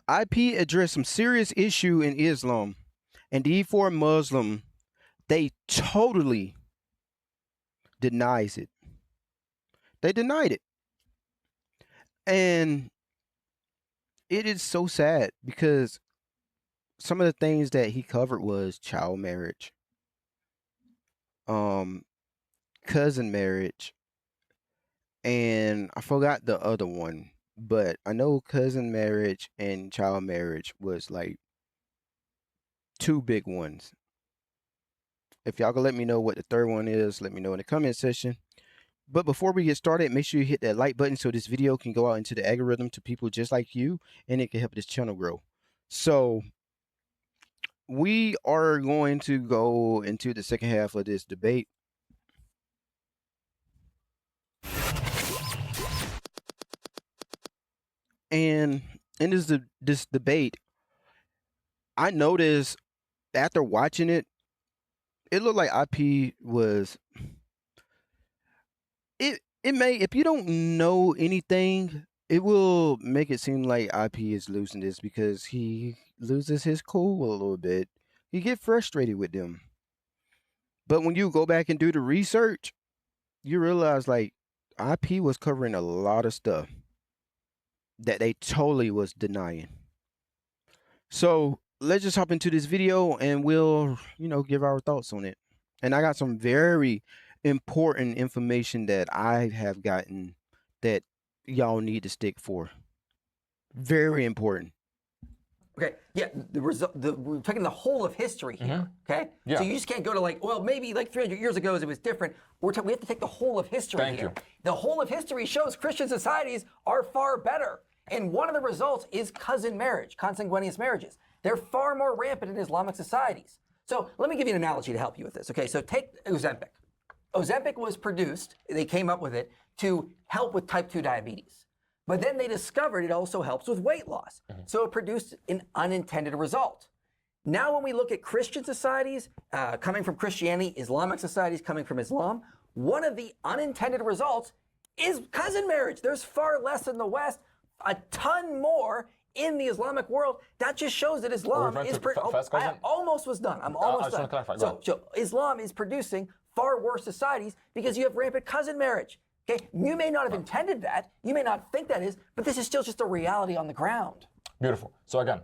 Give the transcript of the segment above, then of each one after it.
IP addressed some serious issue in Islam, and D4 Muslim, they totally denies it. They denied it. And it is so sad because some of the things that he covered was child marriage, um, cousin marriage, and I forgot the other one, but I know cousin marriage and child marriage was like two big ones. If y'all can let me know what the third one is, let me know in the comment section. But before we get started, make sure you hit that like button so this video can go out into the algorithm to people just like you, and it can help this channel grow. So we are going to go into the second half of this debate. And in this debate, I noticed after watching it, it looked like IP was it may, if you don't know anything, it will make it seem like IP is losing this because he loses his cool a little bit. You get frustrated with them. But when you go back and do the research, you realize like IP was covering a lot of stuff that they totally was denying. So let's just hop into this video and we'll, give our thoughts on it. And I got some very important information that I have gotten that y'all need to stick for. Very important. Okay, yeah, we're taking the whole of history here, okay? Yeah. So you just can't go to like, well, maybe like 300 years ago it was different. We have to take the whole of history Thank here. you. The whole of history shows Christian societies are far better. And one of the results is cousin marriage, consanguineous marriages. They're far more rampant in Islamic societies. So let me give you an analogy to help you with this. Okay, so take Ozempic. Ozempic was produced, they came up with it to help with type 2 diabetes. But then they discovered it also helps with weight loss. So it produced an unintended result. Now when we look at Christian societies coming from Christianity, Islamic societies coming from Islam, one of the unintended results is cousin marriage. There's far less in the West, a ton more in the Islamic world. That just shows that Islam is... I almost was done. I'm almost done. So Islam is producing far worse societies because you have rampant cousin marriage. Okay, you may not have intended that, you may not think that is, but this is still just a reality on the ground. Beautiful. So again,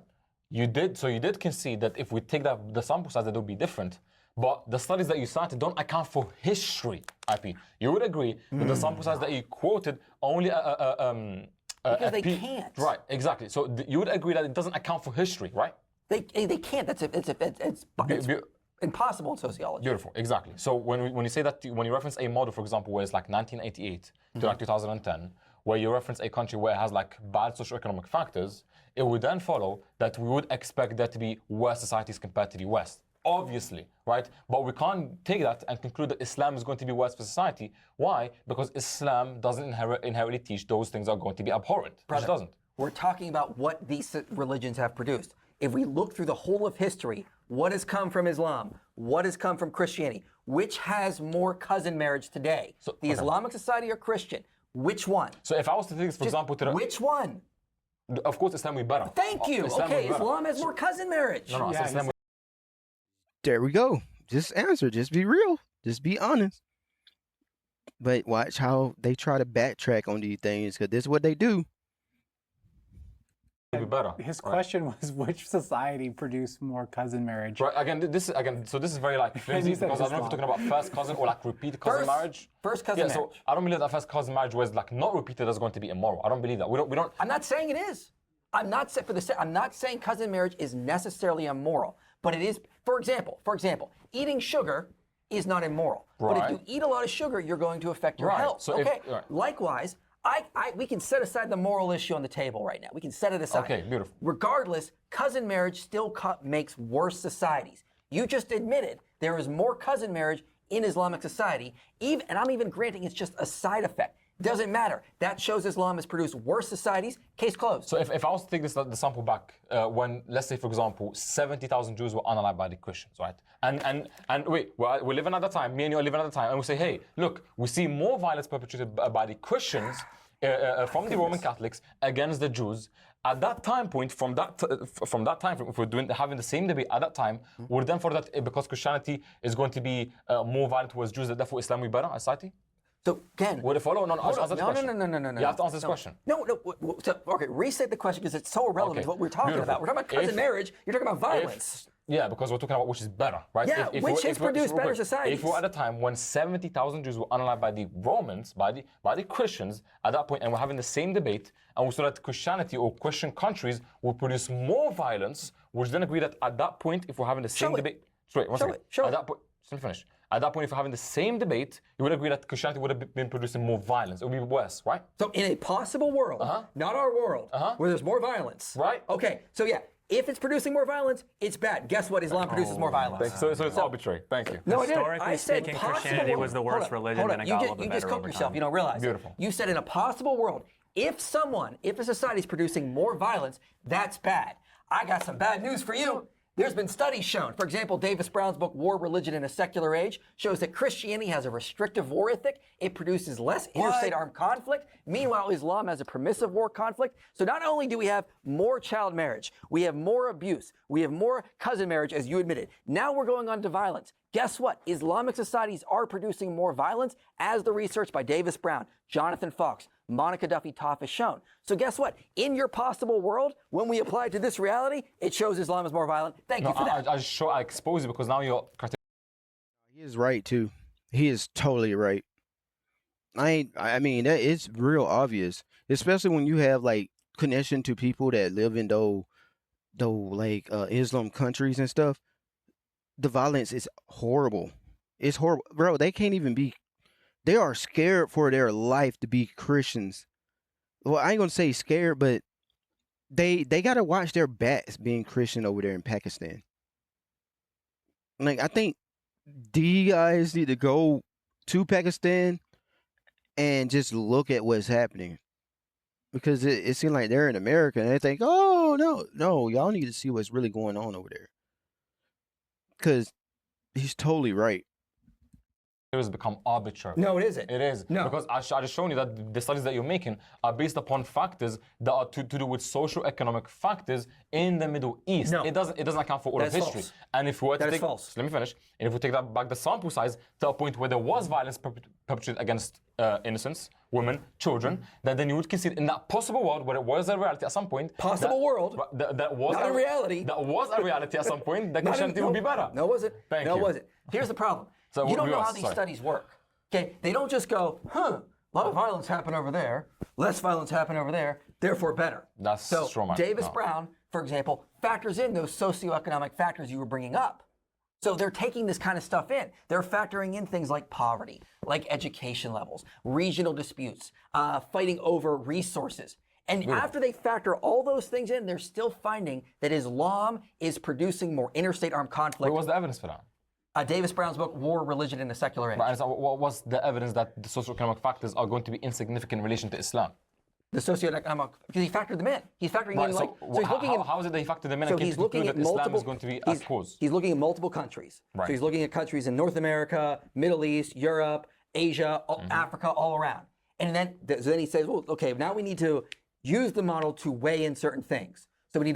you did concede that if we take the sample size, that would be different. But the studies that you cited don't account for history, IP. You would agree that the sample size that you quoted only because they can't. Right, exactly. So you would agree that it doesn't account for history, right? They can't. It's impossible in sociology. Beautiful, exactly. So when you say that, when you reference a model, for example, where it's like 1988 to like 2010, where you reference a country where it has like bad socioeconomic factors, it would then follow that we would expect there to be worse societies compared to the West. Obviously, right? But we can't take that and conclude that Islam is going to be worse for society. Why? Because Islam doesn't inherently teach those things are going to be abhorrent. Brother, it doesn't. We're talking about what these religions have produced. If we look through the whole of history, what has come from Islam? What has come from Christianity? Which has more cousin marriage today? So, the Islamic society or Christian? Which one? So if I was to take this, for example, to which one? Of course, Islam will be better. Thank you. Islam has more cousin marriage. No, yeah, Islam. There we go. Just answer. Just be real. Just be honest. But watch how they try to backtrack on these things, because this is what they do. Be better. His question was, which society produced more cousin marriage? Right. So this is very like flimsy because I don't know if you're talking about first cousin or like repeated cousin marriage. First cousin marriage. So I don't believe that first cousin marriage was like not repeated is going to be immoral. I don't believe that. We don't. I'm not saying it is. I'm not saying cousin marriage is necessarily immoral, but it is. For example, eating sugar is not immoral. Right. But if you eat a lot of sugar, you're going to affect your health. So Likewise. We can set aside the moral issue on the table right now. We can set it aside. Okay, beautiful. Regardless, cousin marriage still makes worse societies. You just admitted there is more cousin marriage in Islamic society, and I'm even granting it's just a side effect. Doesn't matter. That shows Islam has produced worse societies. Case closed. So if I was to take the sample back, when, let's say, for example, 70,000 Jews were unalived by the Christians, right? And wait, we're living at the time, me and you are living at the time, and we say, hey, look, we see more violence perpetrated by the Christians from the Roman Catholics against the Jews. At that time point, from that time, if we're having the same debate at that time, would then for that because Christianity is going to be more violent towards Jews, that therefore Islam will be better as society? So again, Would it follow? No, no. You have to answer this question. No. So, okay, restate the question because it's so irrelevant Okay, to what we're talking beautiful. about. We're talking about cousin marriage. You're talking about violence. Yeah, because we're talking about which is better, right? Yeah, which has produced better If societies. we're at a time when 70,000 Jews were unalive by the Romans, by the Christians, at that point, and we're having the same debate, and we saw that Christianity or Christian countries will produce more violence, would you then agree that at that point, if we're having the same debate... Sorry, one second. At that point, let me finish. At that point, if we're having the same debate, you would agree that Christianity would have been producing more violence. It would be worse, right? So in a possible world, not our world, where there's more violence. Right. Okay, so yeah, if it's producing more violence, it's bad. Guess what? Islam produces more violence. So it's arbitrary. Thank you. No, I didn't. Historically I said speaking, possible Christianity world. was the worst religion, Hold then on. it got a You little bit just better cooked over yourself. time. You don't realize. Beautiful. You said in a possible world, if a society is producing more violence, that's bad. I got some bad news for you. There's been studies shown. For example, Davis Brown's book, War, Religion in a Secular Age, shows that Christianity has a restrictive war ethic. It produces less interstate armed conflict. Meanwhile, Islam has a permissive war conflict. So not only do we have more child marriage, we have more abuse, we have more cousin marriage, as you admitted. Now we're going on to violence. Guess what? Islamic societies are producing more violence, as the research by Davis Brown, Jonathan Fox, Monica Duffy Toff has shown. So guess what? In your possible world, when we apply it to this reality, it shows Islam is more violent. Thank you for that. I expose you because now you're... He is right too. He is totally right. I mean that it's real obvious, especially when you have like connection to people that live in those like Islam countries and stuff. The violence is horrible. It's horrible, bro. They can't even be. They are scared for their life to be Christians. Well, I ain't gonna say scared, but they gotta watch their backs being Christian over there in Pakistan. Like I think you guys need to go to Pakistan and just look at what's happening, because it seems like they're in America and they think, oh no, y'all need to see what's really going on over there. Because he's totally right. It has become arbitrary. No, it isn't. It is. No. Because I just shown you that the studies that you're making are based upon factors that are to do with socio-economic factors in the Middle East. No. It doesn't account for all That's of history. false. And if we were to That is take, false. Let me finish. And if we take that back the sample size to a point where there was violence perpetrated against innocents, women, children, then you would consider in that possible world where it was a reality at some point. Possible world. That was Not a reality. That was a reality at some point. That Christianity would be better. No, it wasn't. Thank no, you. it wasn't. Here's the problem. So you don't we know are- how these sorry. studies work. Okay, they don't just go, a lot of violence happen over there, less violence happen over there, therefore better. That's so straw man. Davis No. Brown, for example, factors in those socioeconomic factors you were bringing up. So they're taking this kind of stuff in. They're factoring in things like poverty, like education levels, regional disputes, fighting over resources. And after they factor all those things in, they're still finding that Islam is producing more interstate armed conflict. What was the evidence for that? Davis Brown's book, War, Religion in a Secular Age. Right, and so what was the evidence that the socioeconomic factors are going to be insignificant in relation to Islam? The socioeconomic, because he factored them in. He's factoring Right, in so he's looking at. how is it that he factored them in So and came he's to looking conclude at that Islam multiple. is going to be a he's, cause? he's looking at multiple countries. Right. So he's looking at countries in North America, Middle East, Europe, Asia, Africa, all around. And then he says, well, okay, now we need to use the model to weigh in certain things. So we need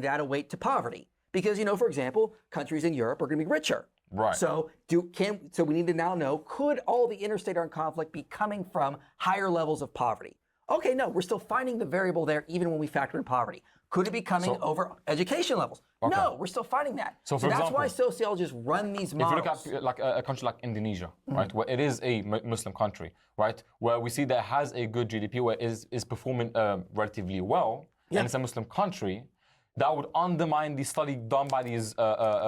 to add a weight to poverty. Because, for example, countries in Europe are going to be richer. Right. So we need to now know, could all the interstate armed conflict be coming from higher levels of poverty? Okay, no, we're still finding the variable there even when we factor in poverty. Could it be coming over education levels? No, we're still finding that. So, for that's example, why sociologists run these models. If you look at like a country like Indonesia, right, where it is a Muslim country, right, where we see that it has a good GDP, where it is performing relatively well, and it's a Muslim country, that would undermine the study done by these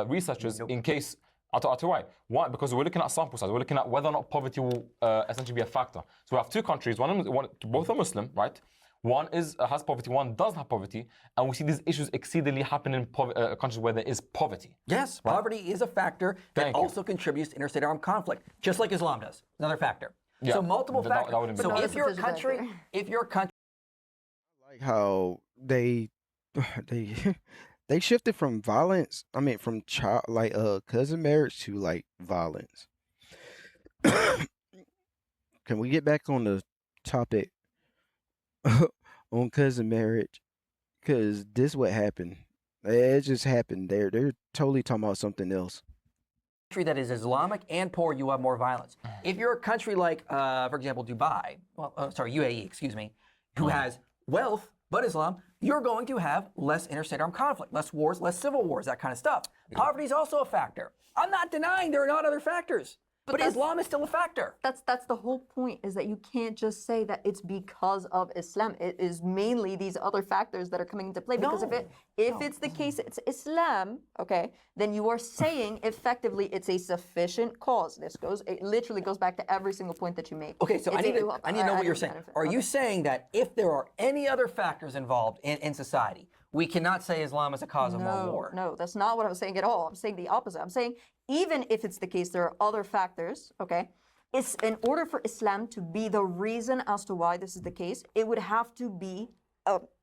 researchers in case. I'll tell you why. Why? Because we're looking at sample size. We're looking at whether or not poverty will essentially be a factor. So we have two countries. Both are Muslim, right? One has poverty. One doesn't have poverty, and we see these issues exceedingly happen in countries where there is poverty. Yes, poverty is a factor that Thank you. also contributes to interstate armed conflict, just like Islam does. Another factor. Yeah, So multiple that factors. wouldn't be So bad. if you're a Factor. country, Like how they they shifted from violence. I mean, from cousin marriage to like violence. Can we get back on the topic on cousin marriage, because this what happened. It just happened. They're totally talking about something else. Country that is Islamic and poor, you have more violence. If you're a country like, for example, Dubai, UAE, excuse me, who has wealth but Islam, you're going to have less interstate armed conflict, less wars, less civil wars, that kind of stuff. Poverty is also a factor. I'm not denying there are not other factors, but Islam is still a factor. That's the whole point, is that you can't just say that it's because of Islam. It is mainly these other factors that are coming into play. Because if it's the case, it's Islam, okay, then you are saying effectively it's a sufficient cause. It literally goes back to every single point that you make. Okay, so I need to know what you're saying. Are you saying that if there are any other factors involved in society, we cannot say Islam is a cause of more war? No, that's not what I'm saying at all. I'm saying the opposite. I'm saying even if it's the case, there are other factors, okay? It's in order for Islam to be the reason as to why this is the case, it would have to be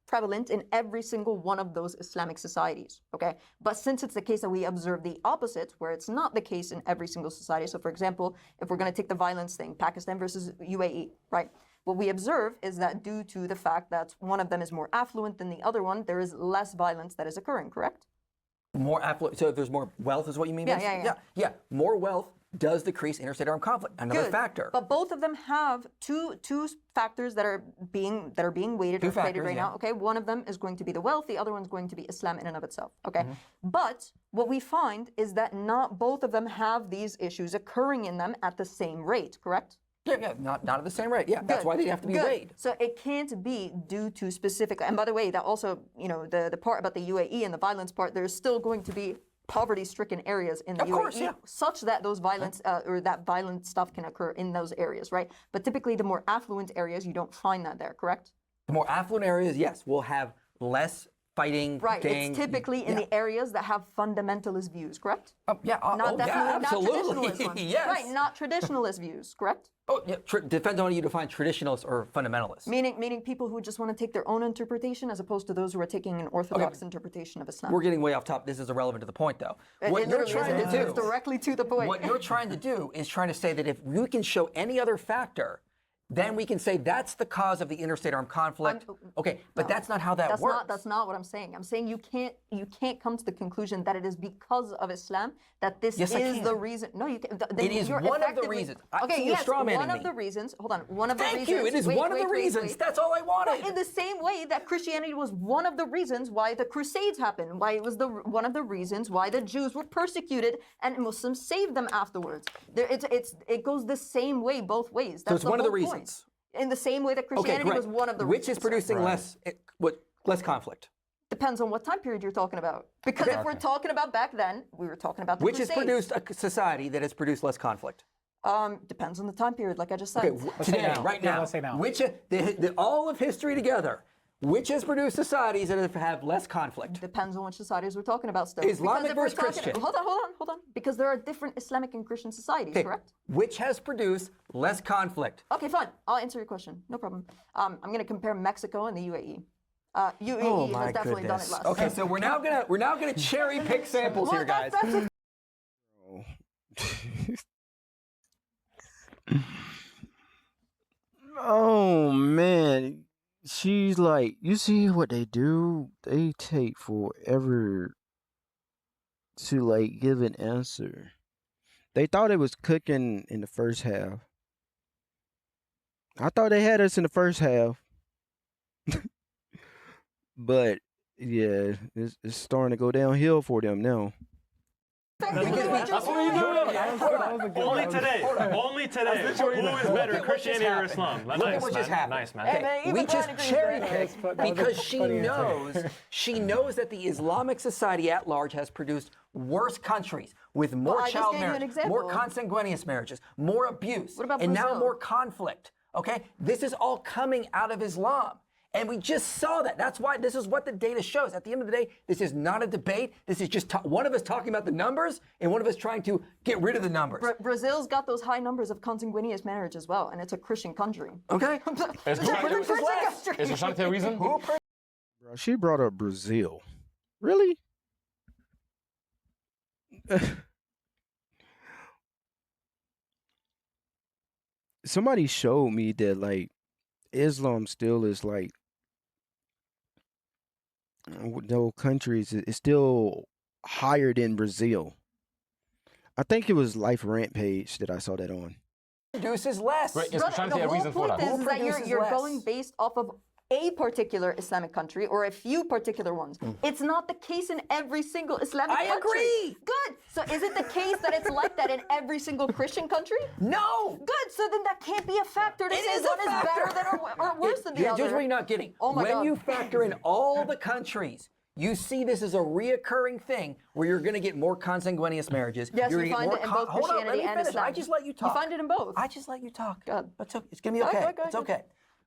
prevalent in every single one of those Islamic societies, okay? But since it's the case that we observe the opposite, where it's not the case in every single society, so for example, if we're going to take the violence thing, Pakistan versus UAE, right? What we observe is that due to the fact that one of them is more affluent than the other one, there is less violence that is occurring, correct? More affluent, so if there's more wealth is what you mean? Yeah. More wealth does decrease interstate armed conflict. Another factor. But both of them have two factors that are being weighted or created right now. Okay, one of them is going to be the wealth, the other one's going to be Islam in and of itself. Okay, but what we find is that not both of them have these issues occurring in them at the same rate. Correct? Yeah, not at the same rate. Yeah, that's why they have to be weighed. So it can't be due to specific. And by the way, that also, the part about the UAE and the violence part, there's still going to be poverty-stricken areas in the UAE, such that those violence or that violent stuff can occur in those areas, right? But typically, the more affluent areas, you don't find that there. Correct? The more affluent areas, yes, will have less fighting. Right. It's typically in the areas that have fundamentalist views. Correct? Absolutely. Not traditionalist ones. Yes. Right. Not traditionalist views. Correct? Oh, yeah. Depends on how you define traditionalists or fundamentalists. Meaning people who just want to take their own interpretation as opposed to those who are taking an orthodox interpretation of Islam. We're getting way off top. This is irrelevant to the point, though. What you're trying to do, it's directly to the point. What you're trying to do is trying to say that if we can show any other factor, then we can say that's the cause of the interstate armed conflict. Okay, but that's not how that works. That's not what I'm saying. I'm saying you can't come to the conclusion that it is because of Islam that this is the reason. No, you can't. It is one of the reasons. Okay, yes, one of the reasons. Hold on, one of the reasons. Thank you. It is one of the reasons. That's all I wanted. But in the same way that Christianity was one of the reasons why the Crusades happened, why it was one of the reasons why the Jews were persecuted and Muslims saved them afterwards. It goes the same way both ways. So it's one of the reasons. In the same way that Christianity was one of the reasons. Which is producing less conflict? Depends on what time period you're talking about. Because if we're talking about back then, we were talking about the Crusades. Which has produced a society that has produced less conflict? Depends on the time period, like I just said. Okay, today, right now. Let's say now. Which all of history together, which has produced societies that have less conflict? Depends on which societies we're talking about still. Islamic versus Christian. Hold on. Because there are different Islamic and Christian societies, correct? Which has produced less conflict? Okay, fine. I'll answer your question. No problem. I'm going to compare Mexico and the UAE. UAE has definitely done it less. Okay, so we're now gonna cherry pick samples here, guys. Oh man, she's like, you see what they do? They take forever to like give an answer. They thought it was cooking in the first half. I thought they had us in the first half. But yeah, it's starting to go downhill for them now. That's what you're doing. Only today. Who is better, Christianity or Islam? Look at what just happened. Nice, man. We just cherry picked because she knows that the Islamic society at large has produced worse countries with more child marriage, more consanguineous marriages, more abuse, and now more conflict. Okay, this is all coming out of Islam. And we just saw that. That's why this is what the data shows. At the end of the day, this is not a debate. This is just one of us talking about the numbers and one of us trying to get rid of the numbers. Brazil's got those high numbers of consanguineous marriage as well, and it's a Christian country. Okay. Is Christianity a reason? Bro, she brought up Brazil. Really? Somebody showed me that like Islam still is like no countries. It's still higher than Brazil. I think it was Life Rampage that I saw that on. Produces less. Right, yes, Brother, trying to the see a whole reason for point that. is that produces you're less? going based off of a particular Islamic country or a few particular ones. It's not the case in every single Islamic I country. agree. Good. So is it the case that it's like that in every single Christian country? No. Good. So then that can't be a factor to It say is a one is better factor. than or worse than the Here's other. what you're not getting. Oh my when God. you factor in all the countries, you see this as a reoccurring thing where you're going to get more consanguineous marriages. Yes, you're you gonna get find more it in both Hold on, let Christianity me and finish. Islam. I just let you talk. You find it in both. I just let you talk. God. It's going to be okay. Go It's ahead. okay.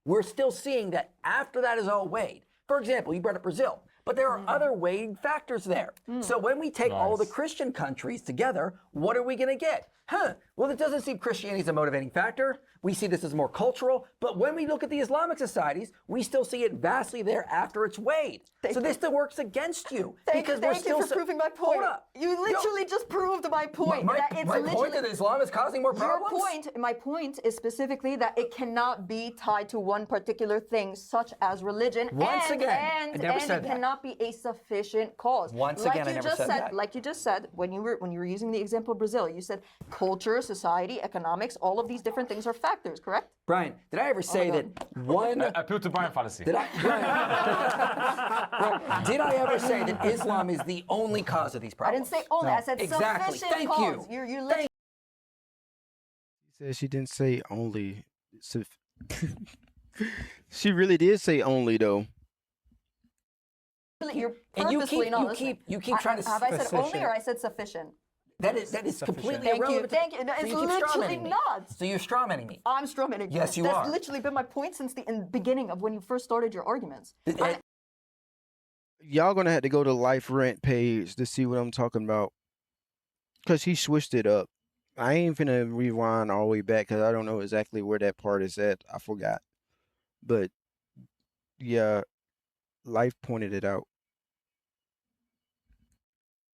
We're still seeing that after that is all weighed. For example, you brought up Brazil, but there are other weighing factors there. So when we take all the Christian countries together, what are we going to get? Well, it doesn't seem Christianity is a motivating factor. We see this as more cultural. But when we look at the Islamic societies, we still see it vastly there after it's weighed. So this still works against you. Thank because we're you still for proving my point. Hold up. You literally just proved my point. that it's my literally, point that Islam is causing more problems? My point is specifically that it cannot be tied to one particular thing, such as religion. Once and, again, I and, never and said it that. cannot be a sufficient cause. Once like again, I you never just said that. Like you just said when you were using the example of Brazil, you said culture, society, economics, all of these different things are factors, correct? Brian, did I ever say that one... Appeal to Brian fallacy. Did I, Brian, did I ever say that Islam is the only cause of these I problems? didn't say only. I said Exactly. sufficient Thank cause. you. You literally. She said she didn't say only. She really did say only though. You're And you purposely keep- not you listening. keep- you keep trying to Have I said only sufficient. or I said sufficient? That is completely Thank you. irrelevant. Thank you. No, So it's you keep literally strawmanning me. not. So you're strawmanning me. I'm strawmanning. Yes, you That's are. literally been my point since the beginning of when you first started your arguments. Y'all gonna have to go to Life Rant page to see what I'm talking about. Cause he switched it up. I ain't finna rewind all the way back because I don't know exactly where that part is at. I forgot. But yeah, Life pointed it out.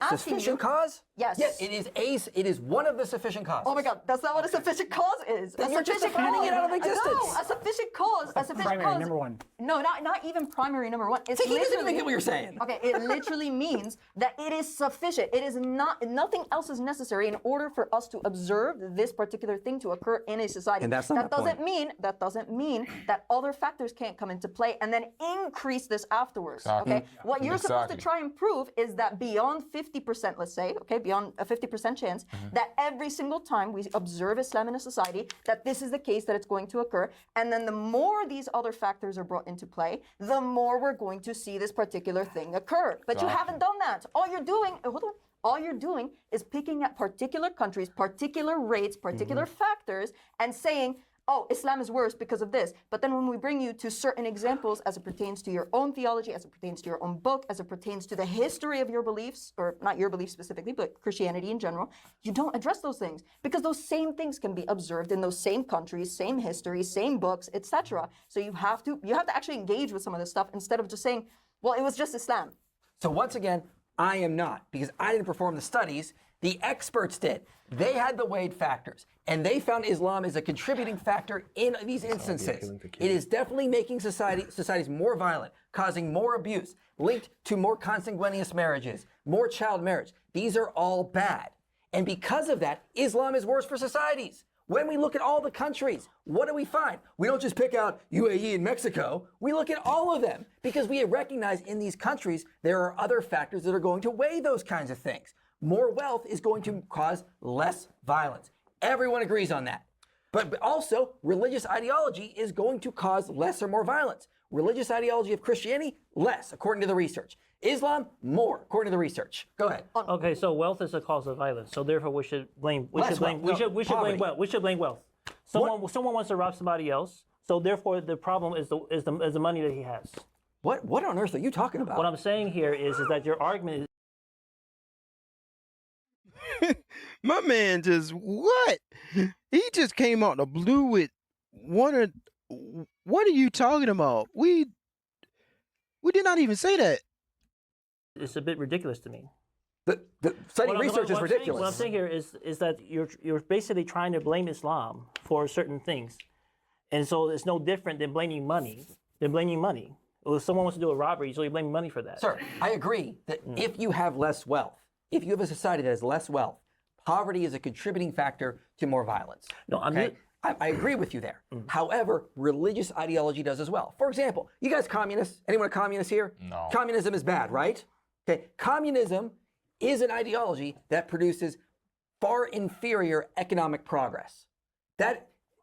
Asking Sufficient you. cause? Yes. Yes, it is one of the sufficient causes. Oh my God, that's not what a sufficient cause is. Then a you're just sufficient defining cause. it out of existence. No, a sufficient cause. A sufficient Primary cause. number one. No, not even primary number one. It's See, he doesn't literally even get what you're saying. Okay, it literally means that it is sufficient. It is not, nothing else is necessary in order for us to observe this particular thing to occur in a society. And that's not my doesn't mean that other factors can't come into play and then increase this afterwards. Exactly. Okay? What you're supposed to Exactly. try and prove is that beyond 50%, let's say, okay, beyond a 50% chance, that every single time we observe Islam in a society, that this is the case, that it's going to occur. And then the more these other factors are brought into play, the more we're going to see this particular thing occur. But you haven't done that. All you're doing, hold on. All you're doing is picking at particular countries, particular rates, particular factors, and saying, oh, Islam is worse because of this. But then when we bring you to certain examples as it pertains to your own theology, as it pertains to your own book, as it pertains to the history of your beliefs, or not your beliefs specifically, but Christianity in general, you don't address those things because those same things can be observed in those same countries, same histories, same books, etc. So you have to actually engage with some of this stuff instead of just saying, well, it was just Islam. So once again, I am not, because I didn't perform the studies. The experts did. They had the weighed factors, and they found Islam is a contributing factor in these instances. It is definitely making societies more violent, causing more abuse, linked to more consanguineous marriages, more child marriage. These are all bad. And because of that, Islam is worse for societies. When we look at all the countries, what do we find? We don't just pick out UAE and Mexico. We look at all of them because we recognize in these countries there are other factors that are going to weigh those kinds of things. More wealth is going to cause less violence. Everyone agrees on that. But also, religious ideology is going to cause less or more violence. Religious ideology of Christianity, less, according to the research. Islam, more, according to the research. Go ahead. Okay, so wealth is a cause of violence. So therefore, we should blame. We Less should blame. wealth. No, We should poverty. blame wealth. We should blame wealth. Someone wants to rob somebody else. So therefore, the problem is the money that he has. What on earth are you talking about? What I'm saying here is that your argument is. My man just what? He just came out the blue with one of. What are you talking about? We did not even say that. It's a bit ridiculous to me. The studying research is What I'm ridiculous. saying here is that you're basically trying to blame Islam for certain things, And so it's no different than blaming money. Well, if someone wants to do a robbery, so you blame money for that. Sir, I agree that if you have less wealth, if you have a society that has less wealth, poverty is a contributing factor to more violence. No, I'm okay? I agree with you there. However, religious ideology does as well. For example, you guys communists, anyone a communist here? No. Communism is bad, right? Okay, communism is an ideology that produces far inferior economic progress.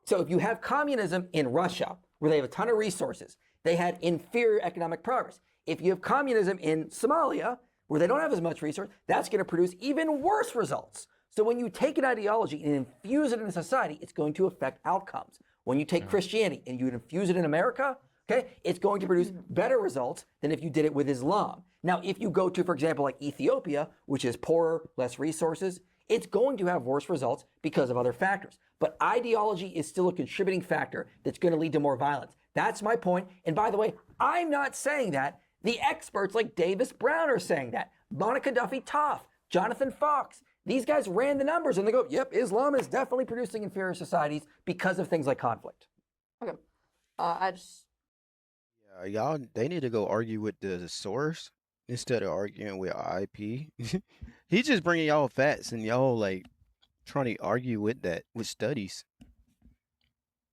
So if you have communism in Russia, where they have a ton of resources, they had inferior economic progress. If you have communism in Somalia, where they don't have as much resource, that's going to produce even worse results. So when you take an ideology and infuse it in a society, it's going to affect outcomes. When you take Christianity and you infuse it in America, okay, it's going to produce better results than if you did it with Islam. Now, if you go to, for example, like Ethiopia, which is poorer, less resources, it's going to have worse results because of other factors. But ideology is still a contributing factor that's going to lead to more violence. That's my point. And by the way, I'm not saying that. The experts like Davis Brown are saying that. Monica Duffy Toff, Jonathan Fox, these guys ran the numbers and they go, yep, Islam is definitely producing inferior societies because of things like conflict. Okay. I just Y'all, they need to go argue with the source instead of arguing with IP. He's just bringing y'all facts and y'all like trying to argue with that with studies.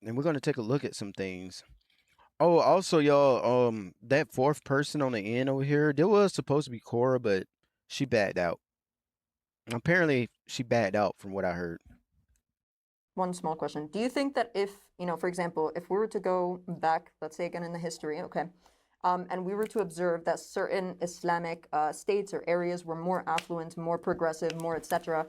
And we're gonna take a look at some things. Oh, also, y'all, that fourth person on the end over here, there was supposed to be Cora, but she backed out. Apparently, she backed out from what I heard. one small question. Do you think that if, for example, if we were to go back, let's say again in the history, okay, and we were to observe that certain Islamic states or areas were more affluent, more progressive, more etc.,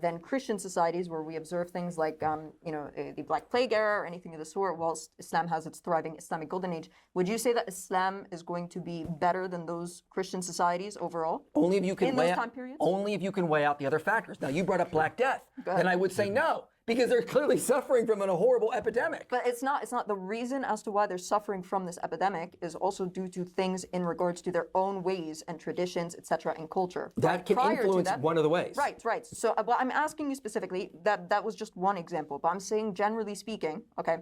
than Christian societies where we observe things like, the Black Plague era or anything of the sort, whilst Islam has its thriving Islamic golden age, would you say that Islam is going to be better than those Christian societies overall? Only if you can in weigh those out, time periods? only if you can weigh out the other factors. Now, you brought up Black Death. Then I would say no, because they're clearly suffering from a horrible epidemic. But it's not the reason as to why they're suffering from this epidemic is also due to things in regards to their own ways and traditions, etc., and culture. That can Prior to influence that- one of the ways. Right. So well, I'm asking you specifically, that was just one example, but I'm saying generally speaking, okay,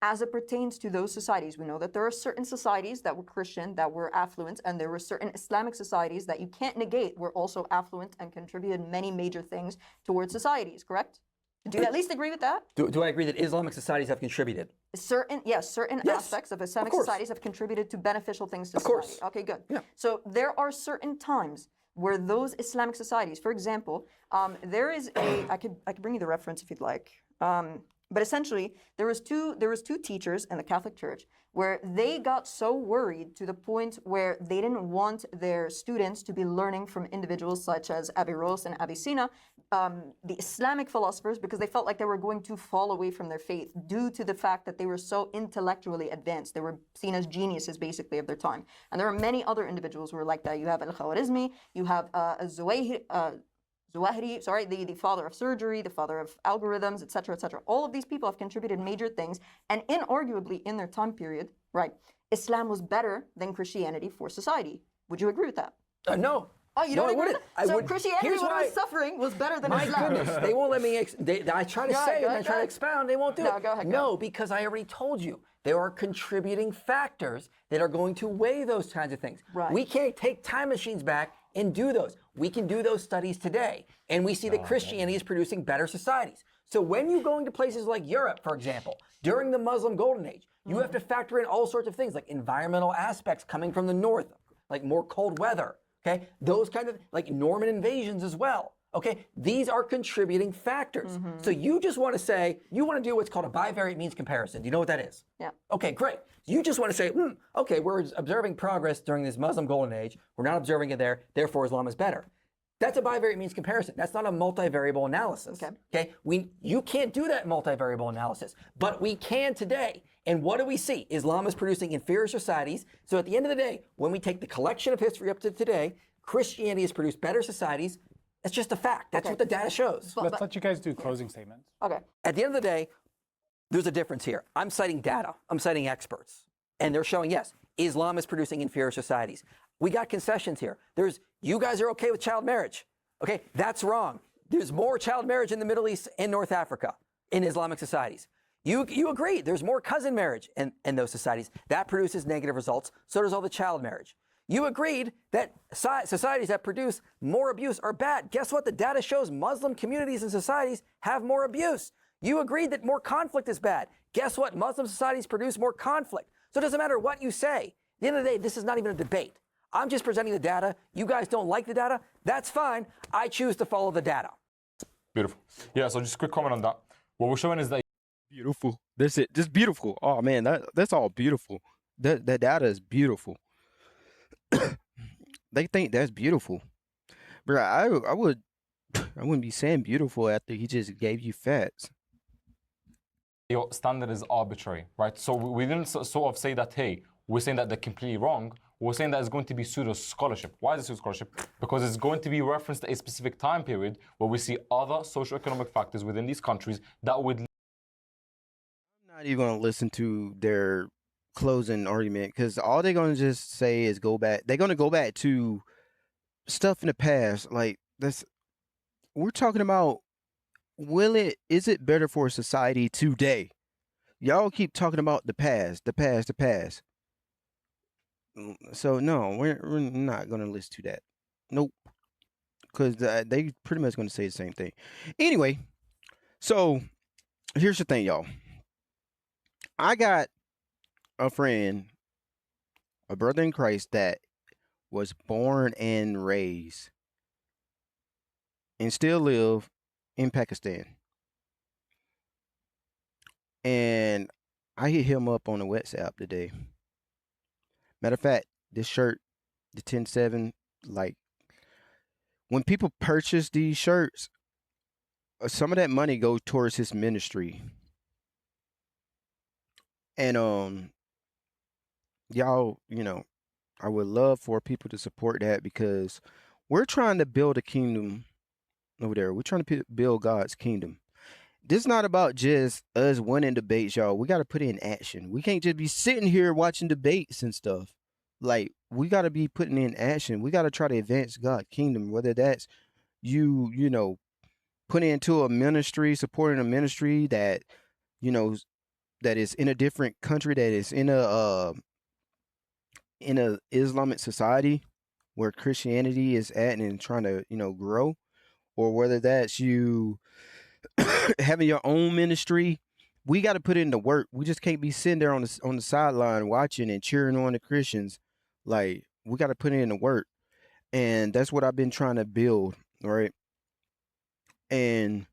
as it pertains to those societies, we know that there are certain societies that were Christian, that were affluent, and there were certain Islamic societies that you can't negate were also affluent and contributed many major things towards societies, correct? Do you at least agree with that? Do I agree that Islamic societies have contributed? Certain Yes, aspects of Islamic course. societies have contributed to beneficial things to Of course. society. Okay, good. Yeah. So there are certain times where those Islamic societies, for example, there is I could bring you the reference if you'd like. But essentially, there was two teachers in the Catholic Church where they got so worried to the point where they didn't want their students to be learning from individuals such as Averroes and Avicenna, the Islamic philosophers, because they felt like they were going to fall away from their faith due to the fact that they were so intellectually advanced. They were seen as geniuses, basically, of their time. And there are many other individuals who are like that. You have Al-Khwarizmi, you have Zawahiri, the father of surgery, the father of algorithms, etc., etc. All of these people have contributed major things, and inarguably in their time period, right, Islam was better than Christianity for society. Would you agree with that? No. Oh, you No, don't I agree with wouldn't. that? So wouldn't. Christianity, Here's when it why- was suffering, was better than My Islam. goodness, they won't let me. I try to Go say ahead, it and go I try to ahead. expound. They won't do No, it. go ahead, go No, because I already told you there are contributing factors that are going to weigh those kinds of things. Right. We can't take time machines back and do those. We can do those studies today, and we see that Christianity is producing better societies. So when you go into places like Europe, for example, during the Muslim Golden Age, you have to factor in all sorts of things like environmental aspects coming from the north, like more cold weather. Okay, those kind of like Norman invasions as well. Okay, these are contributing factors. So you just want to say, you want to do what's called a bivariate means comparison. Do you know what that is? Yeah. Okay, great. You just want to say, okay, we're observing progress during this Muslim Golden Age. We're not observing it there. Therefore, Islam is better. That's a bivariate means comparison. That's not a multivariable analysis. Okay. You can't do that multivariable analysis, but we can today. And what do we see? Islam is producing inferior societies. So at the end of the day, when we take the collection of history up to today, Christianity has produced better societies. It's just a fact. That's what the data shows. Let's let you guys do closing statements. Okay. At the end of the day, there's a difference here. I'm citing data. I'm citing experts. And they're showing, yes, Islam is producing inferior societies. We got concessions here. You guys are okay with child marriage. Okay, that's wrong. There's more child marriage in the Middle East and North Africa in Islamic societies. You agree there's more cousin marriage in those societies. That produces negative results. So does all the child marriage. You agreed that societies that produce more abuse are bad. Guess what? The data shows Muslim communities and societies have more abuse. You agreed that more conflict is bad. Guess what? Muslim societies produce more conflict. So it doesn't matter what you say. At the end of the day, this is not even a debate. I'm just presenting the data. You guys don't like the data. That's fine. I choose to follow the data. Beautiful. Yeah, so just a quick comment on that. What we're showing is that Beautiful. That's it. Just beautiful. Oh man, that's all beautiful. That data is beautiful. They think that's beautiful, bro. I wouldn't be saying beautiful after he just gave you facts. your standard is arbitrary, right? So we didn't sort of say that, hey, we're saying that they're completely wrong. We're saying that it's going to be pseudo-scholarship. Why is it pseudo-scholarship? Because it's going to be referenced to a specific time period where we see other socio-economic factors within these countries that would... I'm not even going to listen to their closing argument because all they're going to just say is go back. They're going to go back to stuff in the past. Like, we're talking about, is it better for society today? Y'all keep talking about the past. So no, we're not gonna listen to that. Nope, because they pretty much gonna say the same thing. Anyway, so here's the thing, y'all. I got a friend, a brother in Christ that was born and raised and still live in Pakistan. And I hit him up on the WhatsApp today. Matter of fact, this shirt, the 10-7, like, when people purchase these shirts, some of that money goes towards his ministry. And y'all, I would love for people to support that because we're trying to build a kingdom over there. We're trying to build God's kingdom. This is not about just us winning debates, y'all. We got to put in action. We can't just be sitting here watching debates and stuff. Like, we got to be putting in action. We got to try to advance God's kingdom, whether that's you putting into a ministry, supporting a ministry that, that is in a different country, that is in a Islamic society where Christianity is at and trying to, grow, or whether that's you having your own ministry. We got to put in the work. We just can't be sitting there on the sideline watching and cheering on the Christians. Like, we got to put in the work, and that's what I've been trying to build, right? And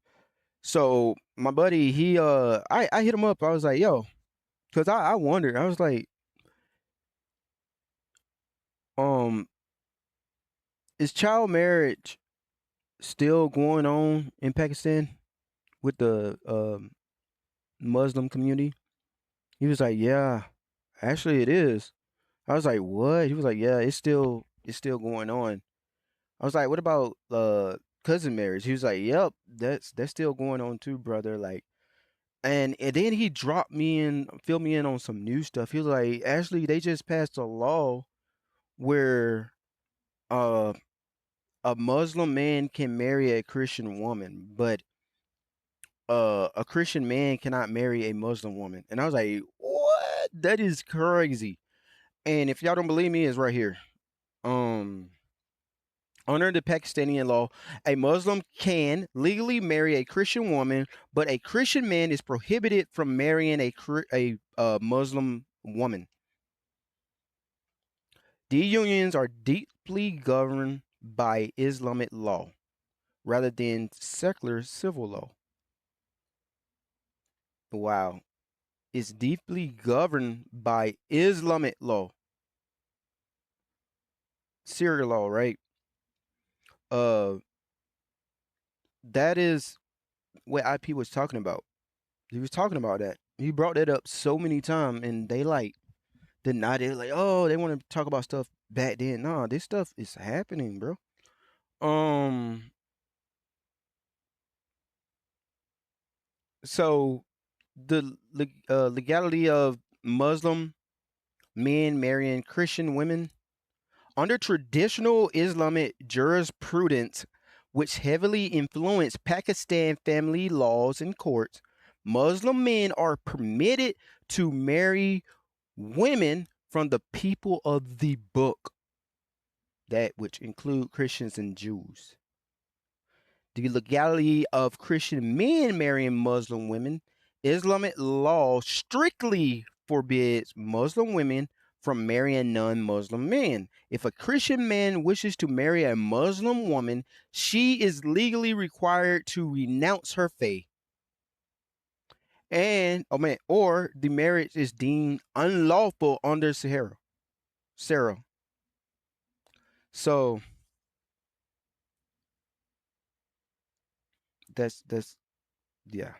so my buddy, I hit him up. I was like, yo, because I wondered. I was like, is child marriage still going on in Pakistan with the Muslim community? He was like, yeah, actually it is. I was like, what? He was like, yeah, it's still going on. I was like, what about cousin marriage? He was like, yep, that's still going on too, brother. Like, and then he dropped me in, filled me in on some new stuff. He was like, actually, they just passed a law where a Muslim man can marry a Christian woman, but a Christian man cannot marry a Muslim woman. And I was like, what? That is crazy. And if y'all don't believe me, it's right here. Under the Pakistani law, a Muslim can legally marry a Christian woman, but a Christian man is prohibited from marrying a Muslim woman. These unions are deeply governed by Islamic law rather than secular civil law. Wow. It's deeply governed by Islamic law. Syria law, right? That is what IP was talking about. He was talking about that. He brought that up so many times, and they denied it. Like, oh, they want to talk about stuff back then. No, this stuff is happening, bro. So the legality of Muslim men marrying Christian women under traditional Islamic jurisprudence, which heavily influenced Pakistan family laws and courts, Muslim men are permitted to marry women from the people of the book, that which include Christians and Jews. The legality of Christian men marrying Muslim women, Islamic law strictly forbids Muslim women from marrying non-Muslim men. If a Christian man wishes to marry a Muslim woman, she is legally required to renounce her faith. And or the marriage is deemed unlawful under Sarah. So that's yeah,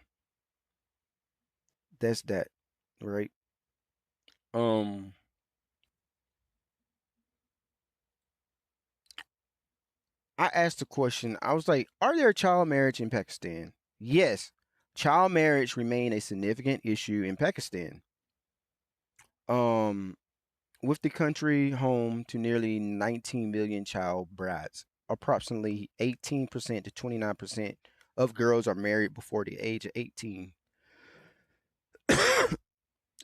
that's that, right? Um I asked a question. I was like, are there child marriage in Pakistan? Yes. Child marriage remain a significant issue in Pakistan. Um with the country home to nearly 19 million child brides, approximately 18% to 29% of girls are married before the age of 18.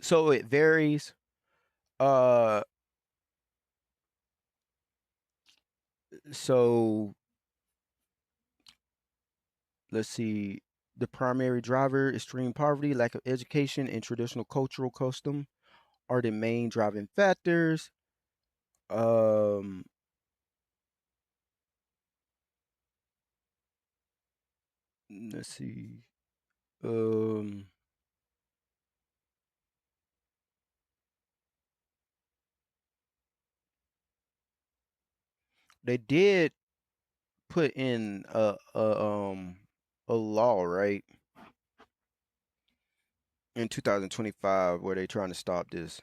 So it varies. Uh so let's see. The primary driver, extreme poverty, lack of education, and traditional cultural custom are the main driving factors. Um let's see. Um they did put in a law, right, in 2025 where they trying to stop this.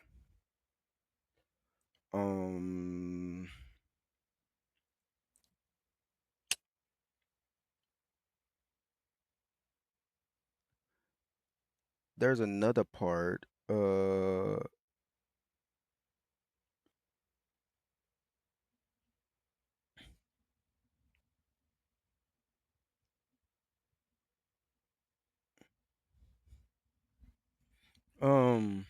Um there's another part. Um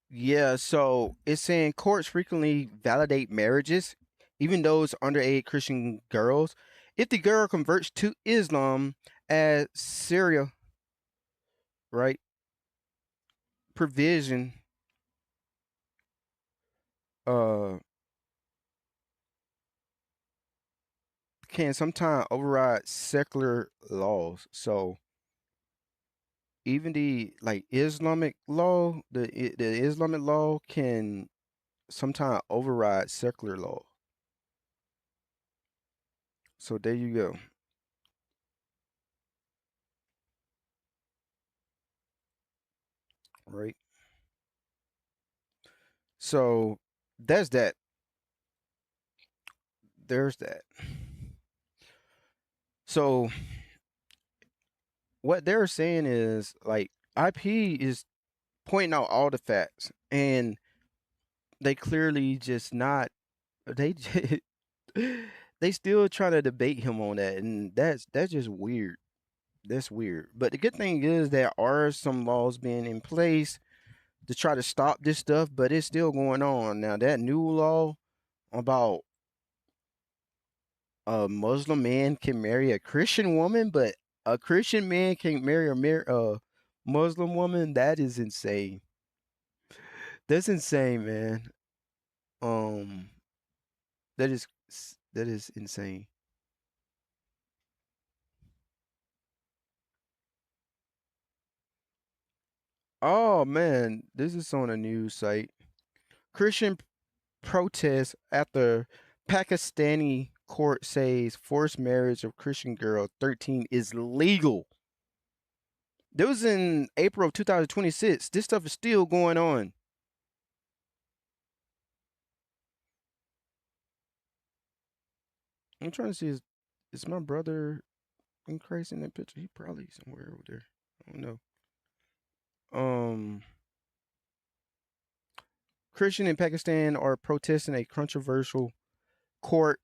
yeah, so it's saying courts frequently validate marriages, even those underage Christian girls, if the girl converts to Islam as Syria, right? Provision uh can sometimes override secular laws. So even the like Islamic law, the Islamic law can sometimes override secular law. So there you go. Right. So that's that. There's that. So what they're saying is like IP is pointing out all the facts, and they clearly just not they they still try to debate him on that, and that's just weird. That's weird. But the good thing is there are some laws being in place to try to stop this stuff, but it's still going on. Now that new law about a Muslim man can marry a Christian woman, but a Christian man can't marry a Muslim woman, that is insane. That's insane, man. Um that is insane. Oh man, this is on a news site. Christian protests after Pakistani court says forced marriage of Christian girl 13 is legal. This was in April of 2026. This stuff is still going on. I'm trying to see is my brother in Christ in that picture? He probably somewhere over there. I don't know. Um Christian in Pakistan are protesting a controversial court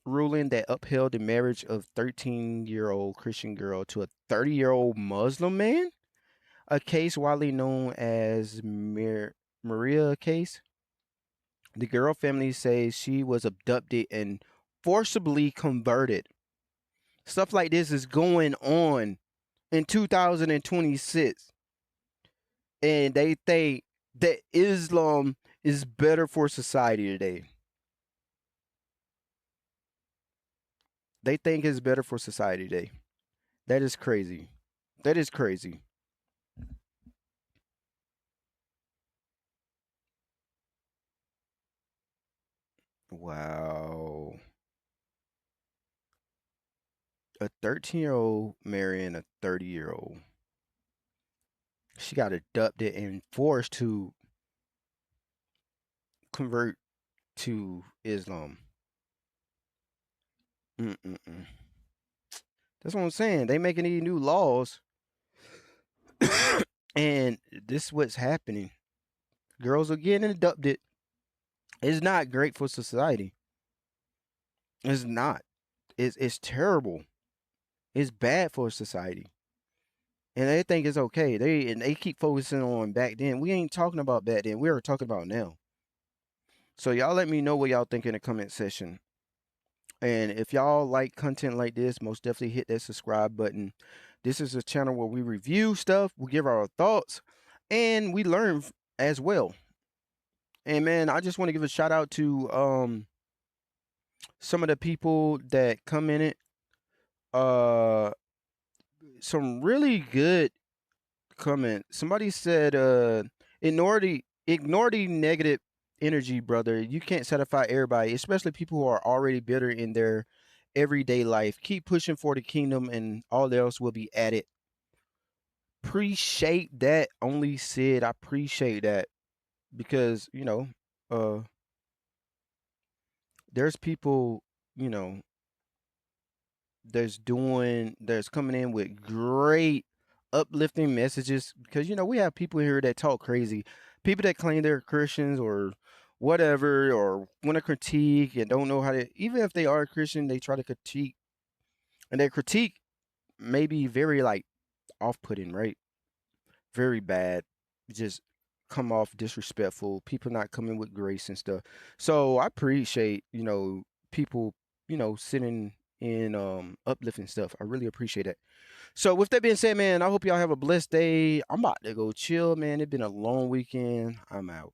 ruling that upheld the marriage of 13-year-old Christian girl to a 30-year-old Muslim man, a case widely known as Maria case. The girl family says she was abducted and forcibly converted. Stuff like this is going on in 2026. And they think that Islam is better for society today. They think it's better for society today. That is crazy. That is crazy. Wow. A 13-year-old marrying a 30-year-old. She got abducted and forced to convert to Islam. Mm-mm-mm. That's what I'm saying. They making these new laws. And this is what's happening. Girls are getting abducted. It's not great for society. It's not. It's terrible. It's bad for society. And they think it's okay. They keep focusing on back then. We ain't talking about back then. We are talking about now. So y'all let me know what y'all think in the comment section. And if y'all like content like this, most definitely hit that subscribe button. This is a channel where we review stuff, we give our thoughts, and we learn as well. And man, I just want to give a shout out to some of the people that commented. Some really good comment. Somebody said, ignore the negative energy, brother. You can't satisfy everybody, especially people who are already bitter in their everyday life. Keep pushing for the kingdom and all else will be added. Appreciate that. Only said I appreciate that because, you know, there's people, you know, that's coming in with great uplifting messages because, you know, we have people here that talk crazy, people that claim they're Christians or whatever, or want to critique and don't know how to, even if they are Christian, they try to critique, and their critique may be very like off-putting, right? Very bad, just come off disrespectful, people not coming with grace and stuff. So I appreciate, you know, people, you know, sitting in uplifting stuff. I really appreciate it. So with that being said, man, I hope y'all have a blessed day. I'm about to go chill, man. It's been a long weekend. I'm out.